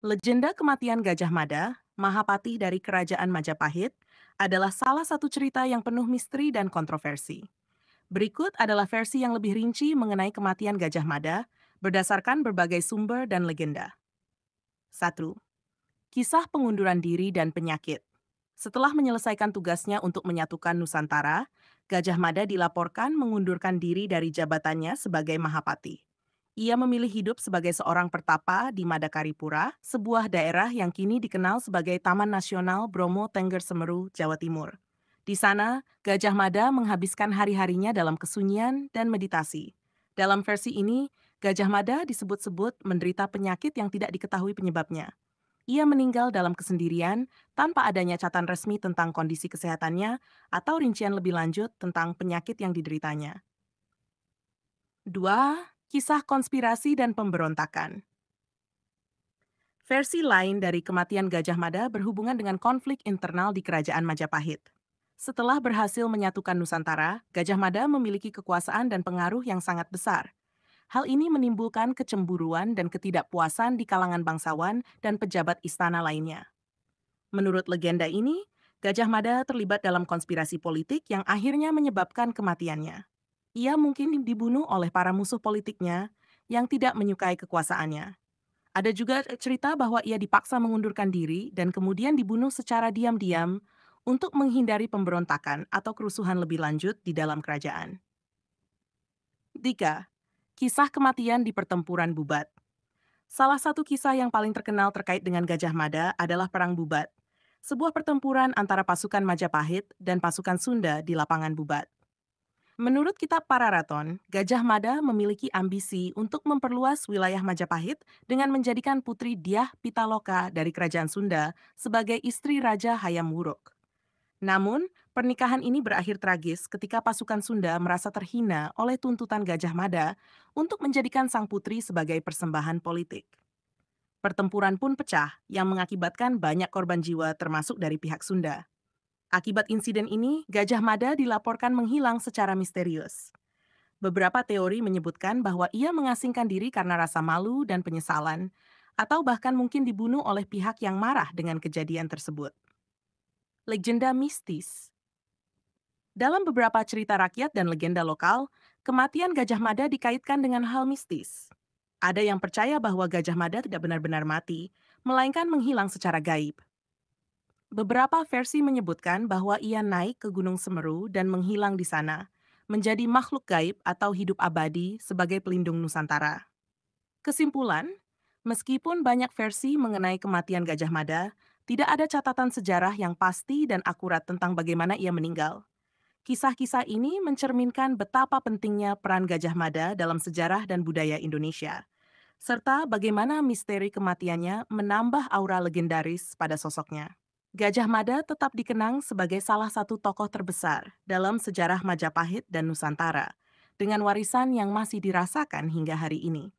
Legenda kematian Gajah Mada, Mahapati dari Kerajaan Majapahit, adalah salah satu cerita yang penuh misteri dan kontroversi. Berikut adalah versi yang lebih rinci mengenai kematian Gajah Mada berdasarkan berbagai sumber dan legenda. 1. Kisah pengunduran diri dan penyakit. Setelah menyelesaikan tugasnya untuk menyatukan Nusantara, Gajah Mada dilaporkan mengundurkan diri dari jabatannya sebagai Mahapati. Ia memilih hidup sebagai seorang pertapa di Madakaripura, sebuah daerah yang kini dikenal sebagai Taman Nasional Bromo Tengger Semeru, Jawa Timur. Di sana, Gajah Mada menghabiskan hari-harinya dalam kesunyian dan meditasi. Dalam versi ini, Gajah Mada disebut-sebut menderita penyakit yang tidak diketahui penyebabnya. Ia meninggal dalam kesendirian tanpa adanya catatan resmi tentang kondisi kesehatannya atau rincian lebih lanjut tentang penyakit yang dideritanya. 2. Kisah konspirasi dan pemberontakan. Versi lain dari kematian Gajah Mada berhubungan dengan konflik internal di Kerajaan Majapahit. Setelah berhasil menyatukan Nusantara, Gajah Mada memiliki kekuasaan dan pengaruh yang sangat besar. Hal ini menimbulkan kecemburuan dan ketidakpuasan di kalangan bangsawan dan pejabat istana lainnya. Menurut legenda ini, Gajah Mada terlibat dalam konspirasi politik yang akhirnya menyebabkan kematiannya. Ia mungkin dibunuh oleh para musuh politiknya yang tidak menyukai kekuasaannya. Ada juga cerita bahwa ia dipaksa mengundurkan diri dan kemudian dibunuh secara diam-diam untuk menghindari pemberontakan atau kerusuhan lebih lanjut di dalam kerajaan. 3. Kisah kematian di pertempuran Bubat. Salah satu kisah yang paling terkenal terkait dengan Gajah Mada adalah Perang Bubat, sebuah pertempuran antara pasukan Majapahit dan pasukan Sunda di lapangan Bubat. Menurut kitab Pararaton, Gajah Mada memiliki ambisi untuk memperluas wilayah Majapahit dengan menjadikan Putri Dyah Pitaloka dari Kerajaan Sunda sebagai istri Raja Hayam Wuruk. Namun, pernikahan ini berakhir tragis ketika pasukan Sunda merasa terhina oleh tuntutan Gajah Mada untuk menjadikan sang putri sebagai persembahan politik. Pertempuran pun pecah yang mengakibatkan banyak korban jiwa termasuk dari pihak Sunda. Akibat insiden ini, Gajah Mada dilaporkan menghilang secara misterius. Beberapa teori menyebutkan bahwa ia mengasingkan diri karena rasa malu dan penyesalan, atau bahkan mungkin dibunuh oleh pihak yang marah dengan kejadian tersebut. Legenda mistis. Dalam beberapa cerita rakyat dan legenda lokal, kematian Gajah Mada dikaitkan dengan hal mistis. Ada yang percaya bahwa Gajah Mada tidak benar-benar mati, melainkan menghilang secara gaib. Beberapa versi menyebutkan bahwa ia naik ke Gunung Semeru dan menghilang di sana, menjadi makhluk gaib atau hidup abadi sebagai pelindung Nusantara. Kesimpulan, meskipun banyak versi mengenai kematian Gajah Mada, tidak ada catatan sejarah yang pasti dan akurat tentang bagaimana ia meninggal. Kisah-kisah ini mencerminkan betapa pentingnya peran Gajah Mada dalam sejarah dan budaya Indonesia, serta bagaimana misteri kematiannya menambah aura legendaris pada sosoknya. Gajah Mada tetap dikenang sebagai salah satu tokoh terbesar dalam sejarah Majapahit dan Nusantara, dengan warisan yang masih dirasakan hingga hari ini.